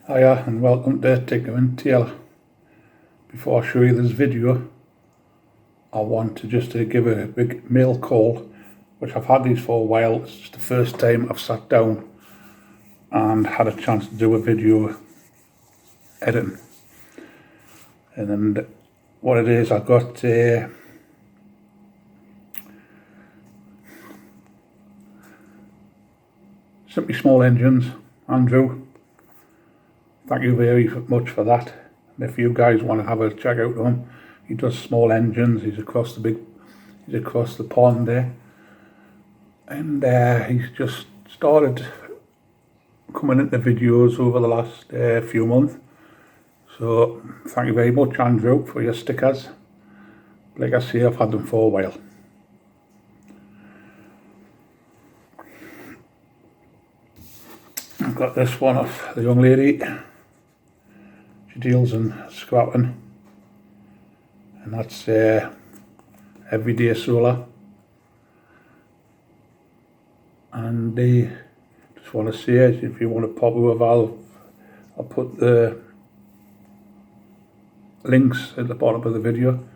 Hiya and welcome to Tinker and Taylor. Before I show you this video, I want to just give a big mail call, which I've had these for a while. It's just the first time I've sat down and had a chance to do a video editing. And what it is, I've got Simply Small Engines, Andrew. Thank you very much for that. And if you guys want to have a check out of him, he does small engines. He's across the pond there, and he's just started coming into videos over the last few months. So thank you very much, Andrew, for your stickers. Like I say, I've had them for a while. I've got this one off the young lady. She deals in scrapping, and that's Everyday Solar. And just want to say, if you want to pop over, I'll put the links at the bottom of the video.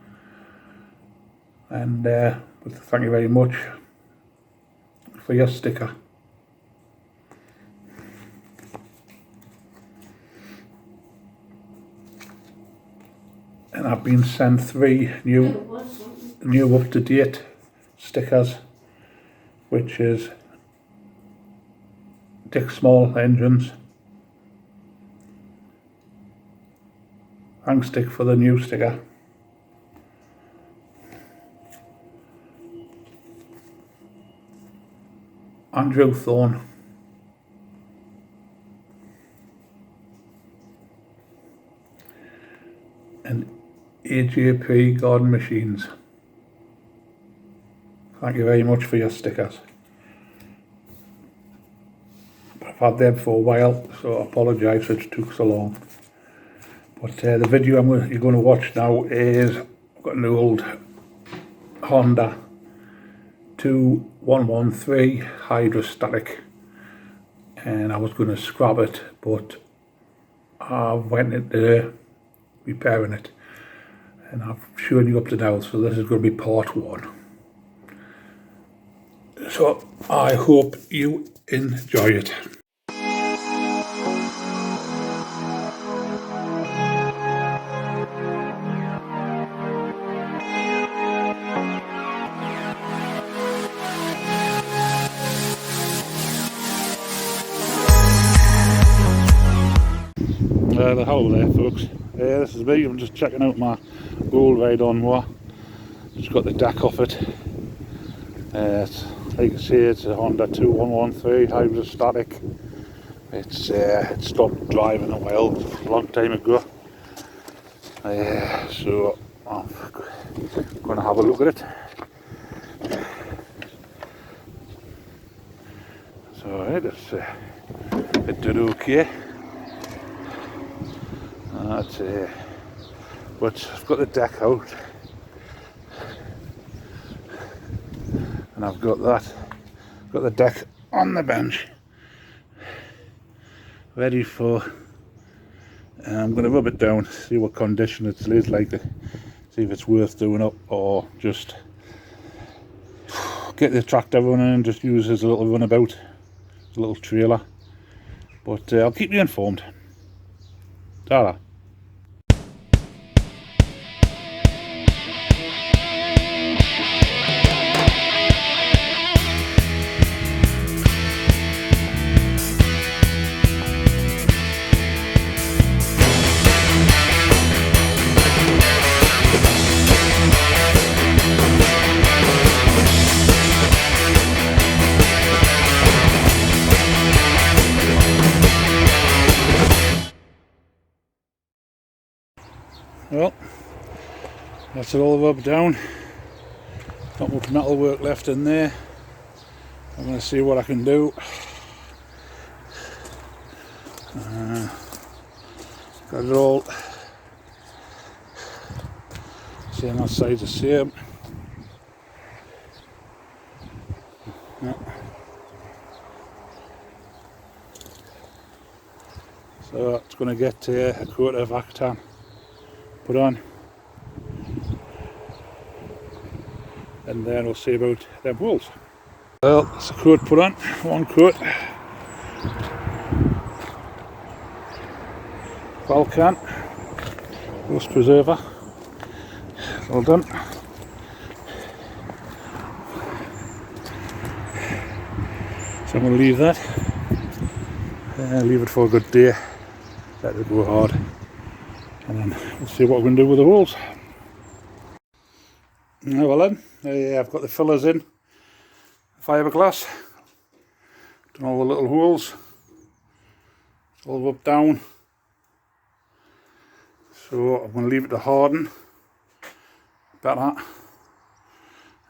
And thank you very much for your sticker. And I've been sent 3 new up-to-date stickers, which is Dick Small Engines. Thanks, Dick, for the new sticker. Andrew Thorne. And AJP Garden Machines. Thank you very much for your stickers. I've had them for a while, so I apologise it took so long. But the video you're going to watch now is, I've got an old Honda 2113 hydrostatic, and I was going to scrap it, but I went into repairing it, and I've shown you up to now, so this is going to be part 1. So I hope you enjoy it. Hello there, folks. This is me. I'm just checking out my old ride-on mower. Just got the deck off it. It's, like I say, it's a Honda 2113 hydrostatic. It stopped driving a long time ago. So I'm going to have a look at it. So it did okay. But I've got the deck out, and I've got the deck on the bench, ready for. I'm going to rub it down, see what condition it is like, see if it's worth doing up or just get the tractor running and just use as a little runabout, a little trailer. But I'll keep you informed. Ta-da. Well, that's it all rubbed down. Not much metal work left in there. I'm going to see what I can do. Got it all same on sides the same. Yeah. So it's going to get a coat of Actam put on, and then we'll see about them wheels. Well, it's a coat put on, one coat. Balkan rust preserver, all done. So I'm going to leave that, leave it for a good day, let it go hard, and then we'll see what we're going to do with the holes. Well then, I've got the fillers in, fiberglass, done all the little holes, it's all up down, so I'm going to leave it to harden, better,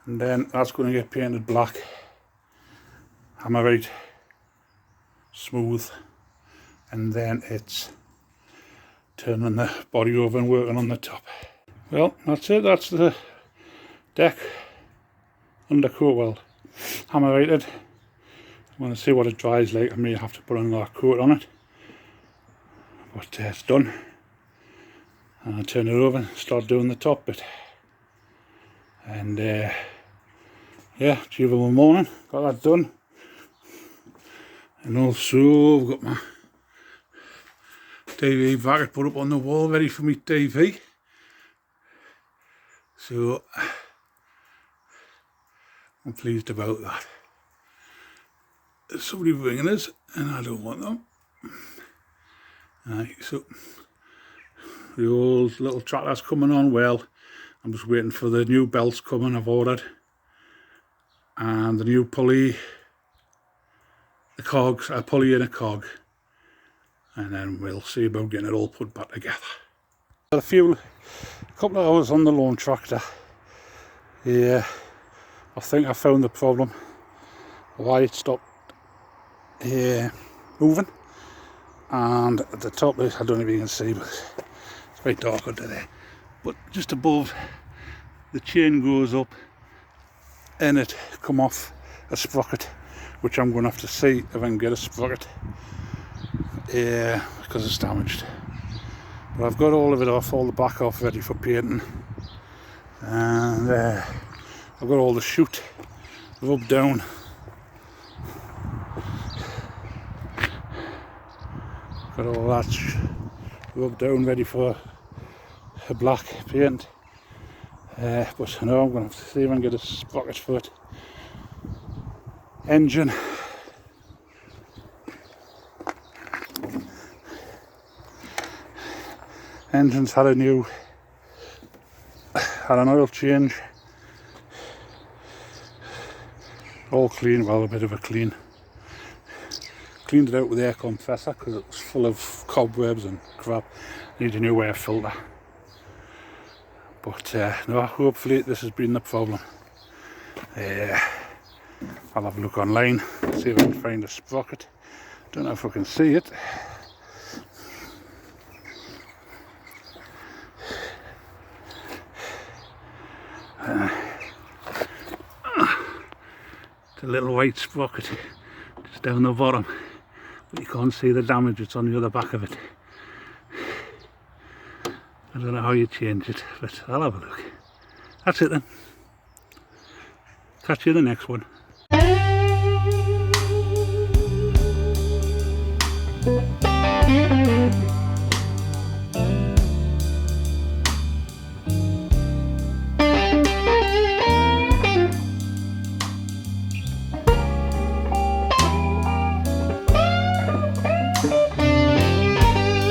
and then that's going to get painted black, hammerite, smooth, and then it's turning the body over and working on the top. Well, that's it, that's the deck, undercoat, well, hammerited. I'm going to see what it dries like. I may have to put another coat on it, but it's done. And I'll turn it over and start doing the top bit. And yeah, achievable morning, got that done. And also I've got my TV bracket put up on the wall ready for me TV. So I'm pleased about that. There's somebody ringing us and I don't want them. Right, so the old little tractor's coming on well. I'm just waiting for the new belts coming I've ordered. And the new pulley, the cogs, a pulley and a cog. And then we'll see about getting it all put back together. A couple of hours on the lawn tractor. Yeah, I think I found the problem. Why it stopped moving. And at the top, I don't know if you can see, but it's very dark under there. But just above, the chain goes up and it come off a sprocket, which I'm going to have to see if I can get a sprocket. Yeah, because it's damaged. But I've got all of it off, all the back off, ready for painting. And I've got all the chute rubbed down. Got all that rubbed down, ready for a black paint. But I know I'm going to have to see if I can get a sprocket for it. Engine. Engine's had an oil change. All clean, well, a bit of a clean. Cleaned it out with the air compressor because it was full of cobwebs and crap. Need a new air filter. But no, hopefully this has been the problem. I'll have a look online, see if I can find a sprocket. Don't know if I can see it. It's a little white sprocket just down the bottom, but you can't see the damage that's on the other back of it. I don't know how you change it, but I'll have a look. That's it then. Catch you in the next one.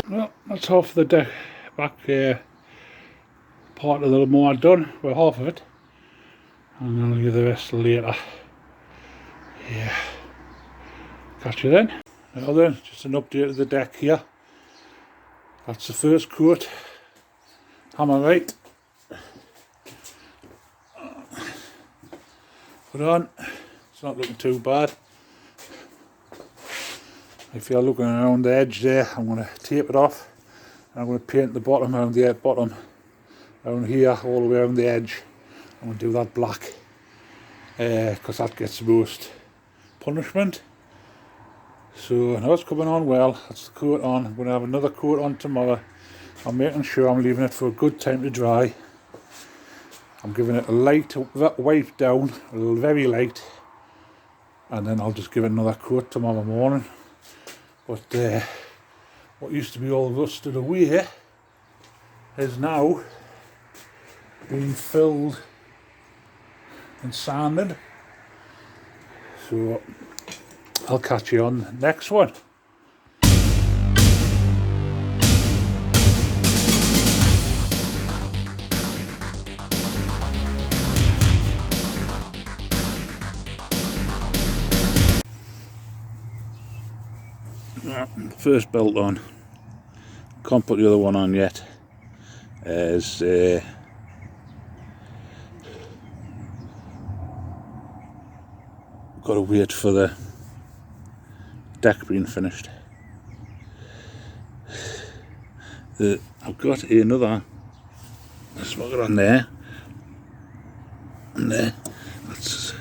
Well, that's half the deck back part of the mower done, well, half of it, and I'll give the rest later. Yeah, catch you then. Now then, just an update of the deck here. That's the first coat, hammerite. Put on, it's not looking too bad. If you're looking around the edge there, I'm going to tape it off. I'm going to paint the bottom around the bottom, around here, all the way around the edge. I'm going to do that black, because that gets the most punishment. So now it's coming on well. That's the coat on. I'm going to have another coat on tomorrow. I'm making sure I'm leaving it for a good time to dry. I'm giving it a light wipe down, very light, and then I'll just give it another coat tomorrow morning. But what used to be all rusted away is now being filled and sanded. So I'll catch you on the next one. First belt on. Can't put the other one on yet. As got to wait for the deck being finished. I've got another smugger on there, and there. That's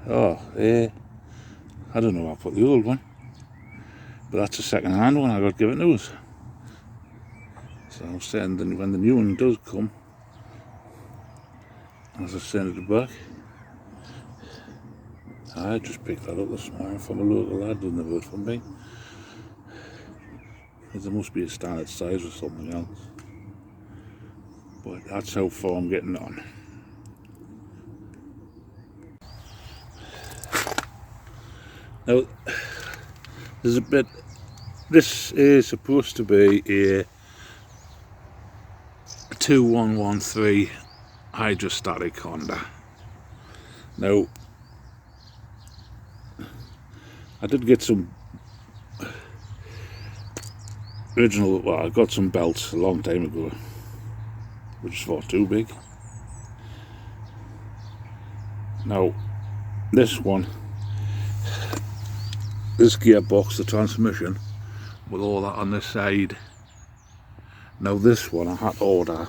I don't know where I put the old one, but that's a second-hand one I got given to us. So I'll send when the new one does come, as I send it back. I just picked that up this morning from a local lad down the road from me. There must be a standard size or something else. But that's how far I'm getting on. Now, there's a bit. This is supposed to be a 2113 hydrostatic Honda. Now, I did get some I got some belts a long time ago, which is far too big. Now, this gearbox, the transmission, with all that on the side. Now this one I had to order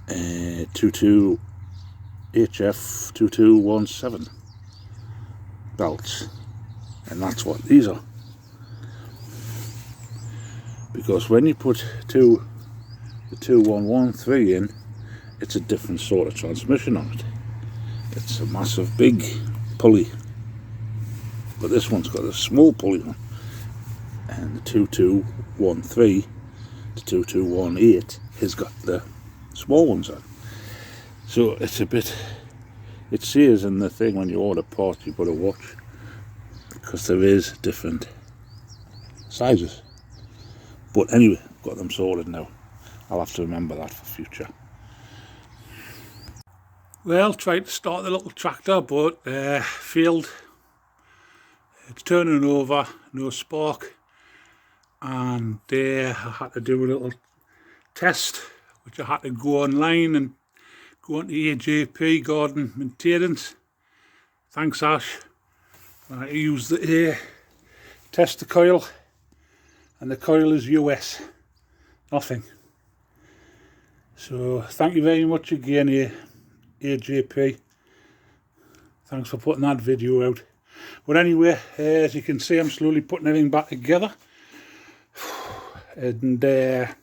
22 HF 2217 belts, and that's what these are. Because when you put the 2113 in, it's a different sort of transmission on it. It's a massive big pulley, but this one's got a small pulley on, and the 2213 to 2218 has got the small ones on. So it's a bit, it says in the thing when you order parts you've got to watch, because there is different sizes. But anyway, got them sorted now. I'll have to remember that for future. Well, tried to start the little tractor, but failed. It's turning over, no spark, and I had to do a little test, which I had to go online and go on to AJP Garden Maintenance. Thanks, Ash. I used the test the coil, and the coil is US, nothing. So thank you very much again, AJP. Thanks for putting that video out. But anyway, as you can see, I'm slowly putting everything back together, and it's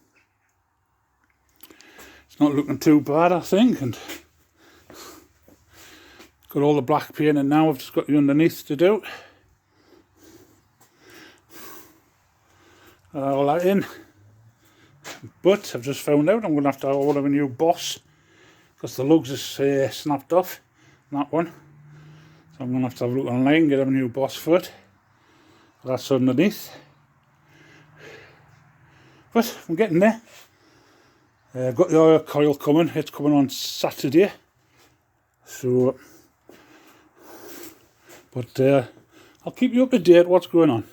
not looking too bad, I think. And got all the black paint, and now I've just got the underneath to do. All that in, but I've just found out I'm going to have to order a new boss, because the lugs are snapped off, that one. So I'm going to have a look online and get a new boss for it. That's underneath. But I'm getting there. I've got the oil coil coming. It's coming on Saturday. So, but I'll keep you up to date what's going on.